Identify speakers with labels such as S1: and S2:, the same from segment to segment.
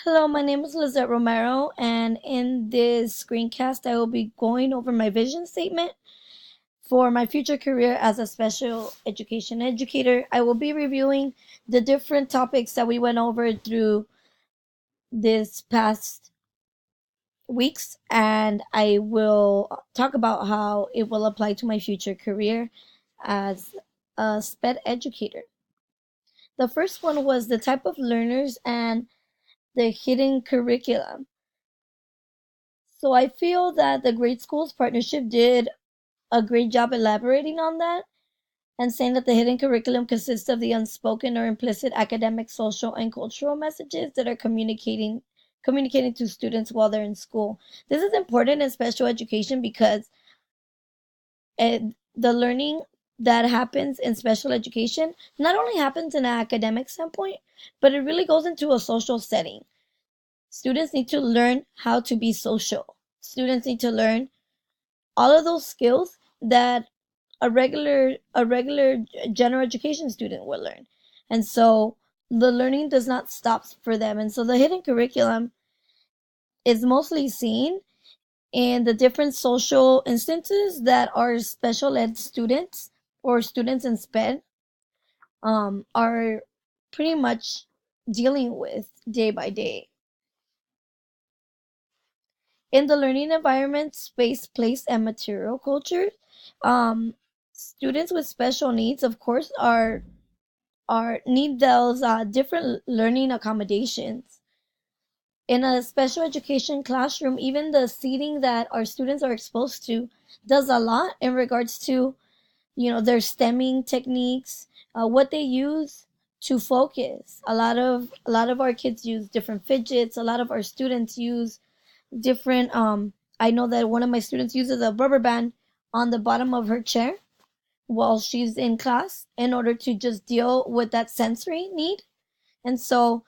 S1: Hello, my name is Lizette Romero, and in this screencast, I will be going over my vision statement for my future career as a special education educator. I will be reviewing the different topics that we went over through this past weeks, and I will talk about how it will apply to my future career as a SPED educator. The first one was the type of learners and the hidden curriculum. So I feel that the Great Schools Partnership did a great job elaborating on that and saying that the hidden curriculum consists of the unspoken or implicit academic, social, and cultural messages that are communicating to students while they're in school. This is important in special education because the learning that happens in special education not only happens in an academic standpoint, but it really goes into a social setting. Students need to learn how to be social. Students need to learn all of those skills that a regular general education student will learn. And so the learning does not stop for them. And so the hidden curriculum is mostly seen in the different social instances that our special ed students or students in SPED are pretty much dealing with day by day. In the learning environment, space, place, and material culture, um, students with special needs, of course, are need those different learning accommodations. In a special education classroom, even the seating that our students are exposed to does a lot in regards to their stemming techniques, what they use to focus. A lot of our kids use different fidgets. A lot of our students use different I know that one of my students uses a rubber band on the bottom of her chair while she's in class in order to just deal with that sensory need. And so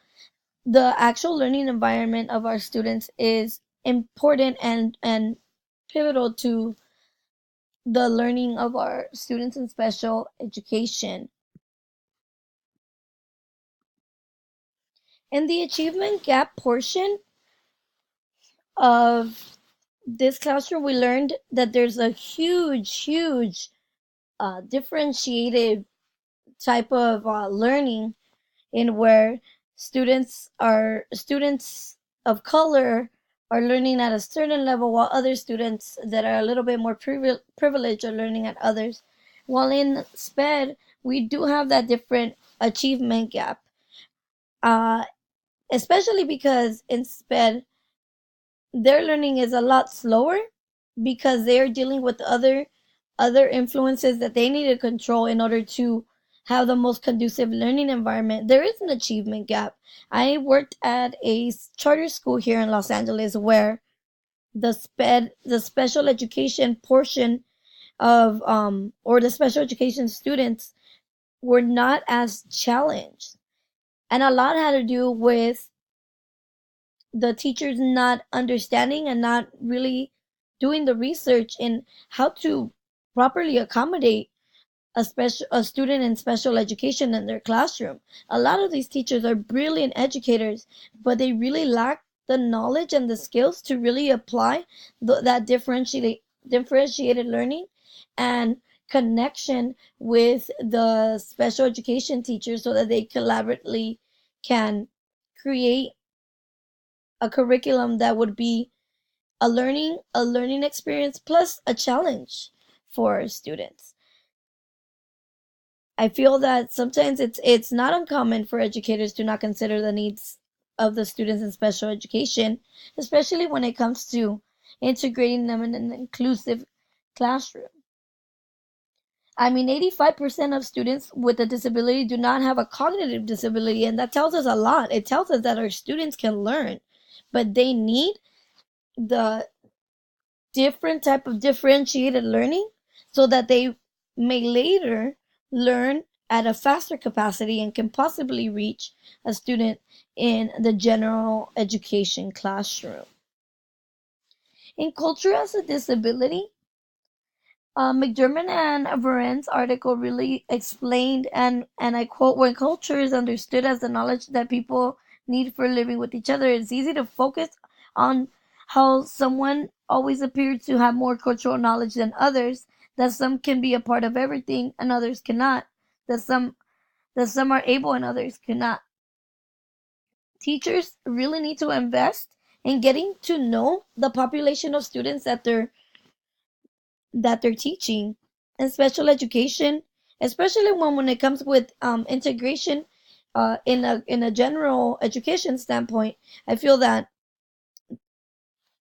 S1: the actual learning environment of our students is important and pivotal to the learning of our students in special education. In the achievement gap portion of this classroom, we learned that there's a huge differentiated type of learning in where students of color are learning at a certain level while other students that are a little bit more privileged are learning at others. While in SPED, we do have that different achievement gap, uh, especially because in SPED, their learning is a lot slower because they're dealing with other influences that they need to control in order to have the most conducive learning environment. There is an achievement gap. I worked at a charter school here in Los Angeles where the special education portion of or the special education students were not as challenged. And a lot had to do with the teachers not understanding and not really doing the research in how to properly accommodate a student in special education in their classroom. A lot of these teachers are brilliant educators, but they really lack the knowledge and the skills to really apply that differentiated learning and connection with the special education teachers so that they collaboratively can create a curriculum that would be a learning experience plus a challenge for students. I feel that sometimes it's not uncommon for educators to not consider the needs of the students in special education, especially when it comes to integrating them in an inclusive classroom. I mean, 85% of students with a disability do not have a cognitive disability, and that tells us a lot. It tells us that our students can learn, but they need the different type of differentiated learning so that they may later learn at a faster capacity and can possibly reach a student in the general education classroom. In Culture as a Disability, McDermott and Varen's article really explained, and I quote, when culture is understood as the knowledge that people need for living with each other. It's easy to focus on how someone always appears to have more cultural knowledge than others, that some can be a part of everything and others cannot, that some are able and others cannot. Teachers really need to invest in getting to know the population of students that they're teaching in special education, especially when it comes with integration in a general education standpoint. I feel that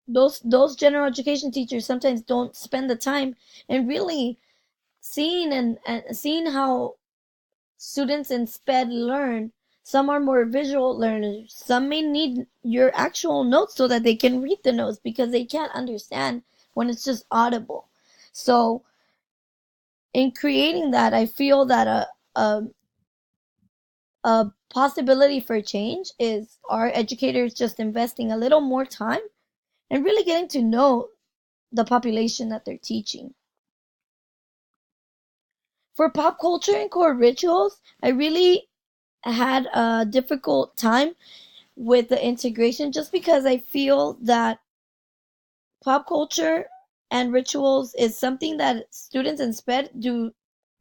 S1: those general education teachers sometimes don't spend the time in really seeing and seeing how students in SPED learn. Some are more visual learners. Some may need your actual notes so that they can read the notes because they can't understand when it's just audible. So in creating that, I feel that a possibility for change is our educators just investing a little more time and really getting to know the population that they're teaching. For pop culture and core rituals, I really had a difficult time with the integration just because I feel that pop culture and rituals is something that students in SPED do,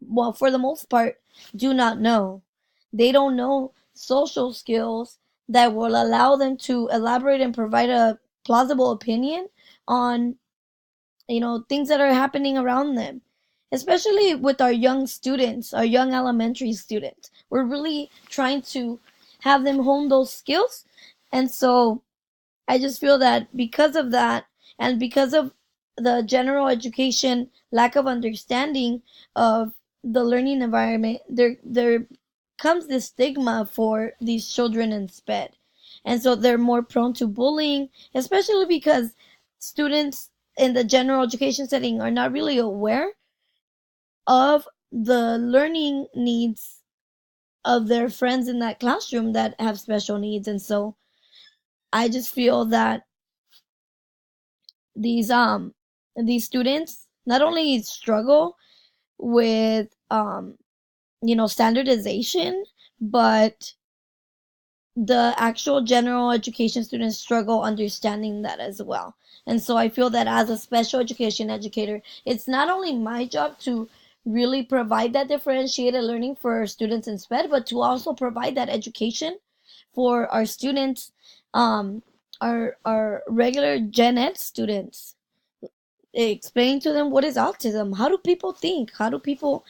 S1: well, for the most part, do not know. They don't know social skills that will allow them to elaborate and provide a plausible opinion on, things that are happening around them. Especially with our young students, our young elementary students. We're really trying to have them hone those skills. And so I just feel that because of that, and because of the general education lack of understanding of the learning environment, there comes this stigma for these children in SPED. And so they're more prone to bullying, especially because students in the general education setting are not really aware of the learning needs of their friends in that classroom that have special needs. And so I just feel that these um these students not only struggle with standardization, but the actual general education students struggle understanding that as well. And so I feel that as a special education educator, it's not only my job to really provide that differentiated learning for students in SPED, but to also provide that education for our students, our regular Gen Ed students, explain to them what is autism. How do people think? How do people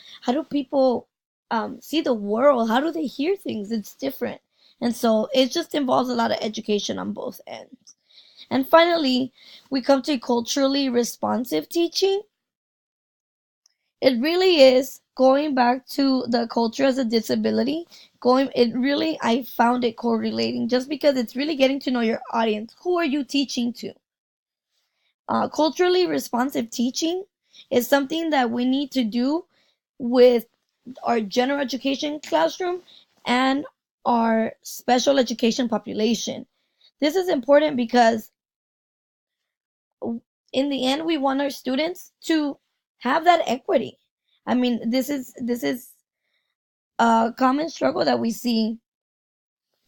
S1: see the world? How do they hear things? It's different. And so it just involves a lot of education on both ends. And finally, we come to culturally responsive teaching. It really is going back to the culture as a disability. I found it correlating just because it's really getting to know your audience. Who are you teaching to? Culturally responsive teaching is something that we need to do with our general education classroom and our special education population. This is important because in the end we want our students to have that equity. I mean, this is a common struggle that we see,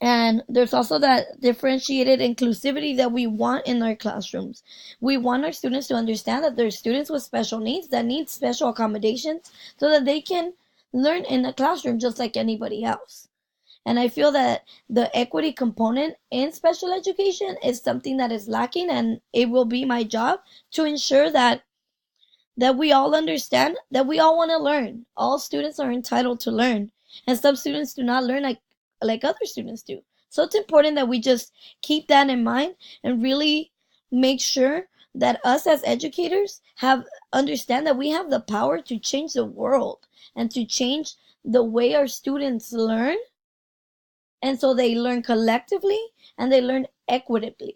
S1: and there's also that differentiated inclusivity that we want in our classrooms. We want our students to understand that there's students with special needs that need special accommodations so that they can learn in a classroom just like anybody else. And I feel that the equity component in special education is something that is lacking, and it will be my job to ensure that we all understand that we all want to learn. All students are entitled to learn, and some students do not learn like other students do. So it's important that we just keep that in mind and really make sure that us as educators have understand that we have the power to change the world and to change the way our students learn, and so they learn collectively and they learn equitably.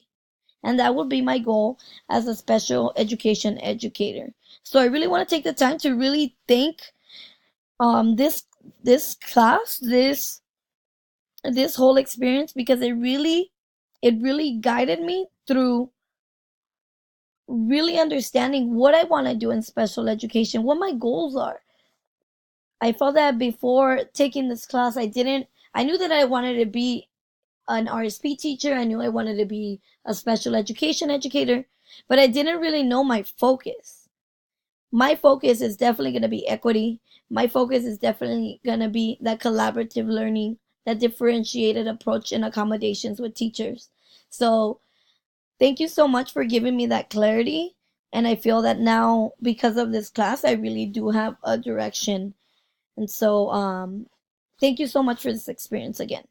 S1: And that would be my goal as a special education educator. So I really want to take the time to really thank this class, this whole experience, because it really guided me through really understanding what I want to do in special education, what my goals are. I felt that before taking this class, I knew that I wanted to be an RSP teacher. I knew I wanted to be a special education educator, but I didn't really know my focus. My focus is definitely going to be equity. My focus is definitely going to be that collaborative learning, that differentiated approach and accommodations with teachers. So thank you so much for giving me that clarity. And I feel that now, because of this class, I really do have a direction. And so, thank you so much for this experience again.